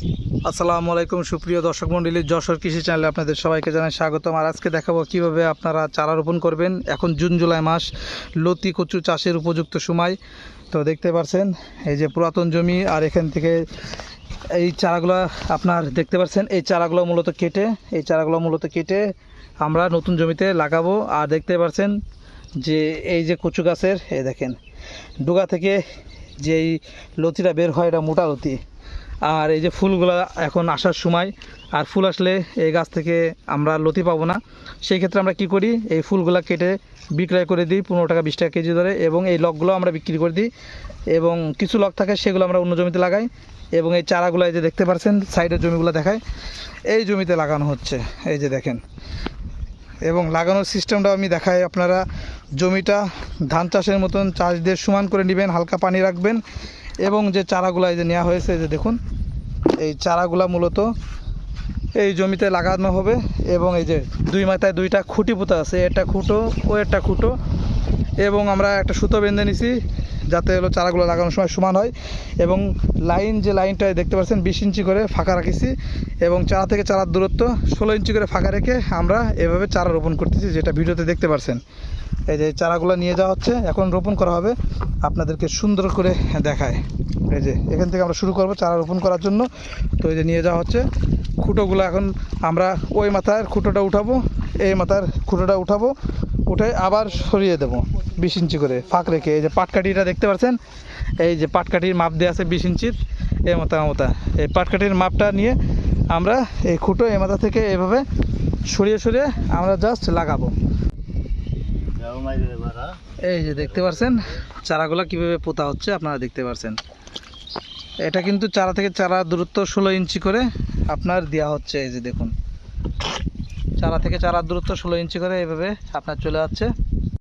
আসসালামু আলাইকুম সুপ্রিয় দর্শক মণ্ডলী, যশোর কৃষি চ্যানেলে আপনাদের সবাইকে জানাই স্বাগতম। আর আজকে দেখাবো কিভাবে আপনারা চারা রোপণ করবেন। এখন জুন জুলাই মাস, লতি কচু চাষের উপযুক্ত সময়। তো দেখতে পাচ্ছেন এই যে পুরাতন জমি, আর এখান থেকে এই চারাগুলো আপনার দেখতে পাচ্ছেন। এই চারাগুলো মূলত কেটে আমরা নতুন জমিতে লাগাবো। আর দেখতে পাচ্ছেন যে এই যে কচু গাছের এই দেখেন ডুগা থেকে যেই লতিটা বের হয়, এটা মোটা লতি। আর এই যে ফুলগুলো এখন আসার সময়, আর ফুল আসলে এই গাছ থেকে আমরা লতি পাবো না। সেই ক্ষেত্রে আমরা কি করি, এই ফুলগুলো কেটে বিক্রয় করে দিই 15 টাকা 20 টাকা কেজি ধরে, এবং এই লকগুলো আমরা বিক্রি করে দিই। এবং কিছু লক থাকে সেগুলো আমরা অন্য জমিতে লাগাই। এবং এই চারাগুলো এই যে দেখতে পাচ্ছেন সাইডের জমিগুলো দেখায়, এই জমিতে লাগানো হচ্ছে, এই যে দেখেন। এবং লাগানোর সিস্টেমটা আমি দেখাই। আপনারা জমিটা ধান চাষের মতন চাষ দিয়ে সমান করে নেবেন, হালকা পানি রাখবেন। এবং যে চারাগুলো এই যে নেওয়া হয়েছে, এই যে দেখুন, এই চারাগুলা মূলত এই জমিতে লাগানো হবে। এবং এই যে দুই মাথায় দুইটা খুঁটি পোতা আছে, একটা খুঁটো ও একটা খুঁটো, এবং আমরা একটা সুতো বেঁধে নিছি যাতে হলো চারাগুলো লাগানোর সময় সমান হয়। এবং যে লাইনটা দেখতে পাচ্ছেন 20 ইঞ্চি করে ফাঁকা রাখিছি, এবং চারা থেকে চারার দূরত্ব 16 ইঞ্চি করে ফাঁকা রেখে আমরা এভাবে চারা রোপণ করতেছি, যেটা ভিডিওতে দেখতে পাচ্ছেন। এই যে চারাগুলো নিয়ে যাওয়া হচ্ছে, এখন রোপণ করা হবে। আপনাদেরকে সুন্দর করে দেখায়। এই যে এখান থেকে আমরা শুরু করব চারা রোপণ করার জন্য। তো এই যে নিয়ে যাওয়া হচ্ছে খুঁটোগুলো। এখন আমরা ওই মাথার খুঁটোটা উঠাবো, এই মাথার খুঁটোটা উঠাবো, উঠে আবার সরিয়ে দেবো 20 ইঞ্চি করে ফাঁক রেখে। এই যে পাটকাঠিটা দেখতে পাচ্ছেন, এই যে পাটকাঠির মাপ দেওয়া আছে 20 ইঞ্চির, এই মাথা এই পাটকাঠির মাপটা নিয়ে আমরা এই খুঁটো এই মাথা থেকে এভাবে সরিয়ে আমরা জাস্ট লাগাবো। এই যে দেখতে পাচ্ছেন চারাগুলো কিভাবে পোতা হচ্ছে, আপনারা দেখতে পাচ্ছেন। এটা কিন্তু চারা থেকে চারার দূরত্ব 16 ইঞ্চি করে আপনার দেওয়া হচ্ছে। এই যে দেখুন, চারা থেকে চারার দূরত্ব 16 ইঞ্চি করে এভাবে আপনার চলে যাচ্ছে।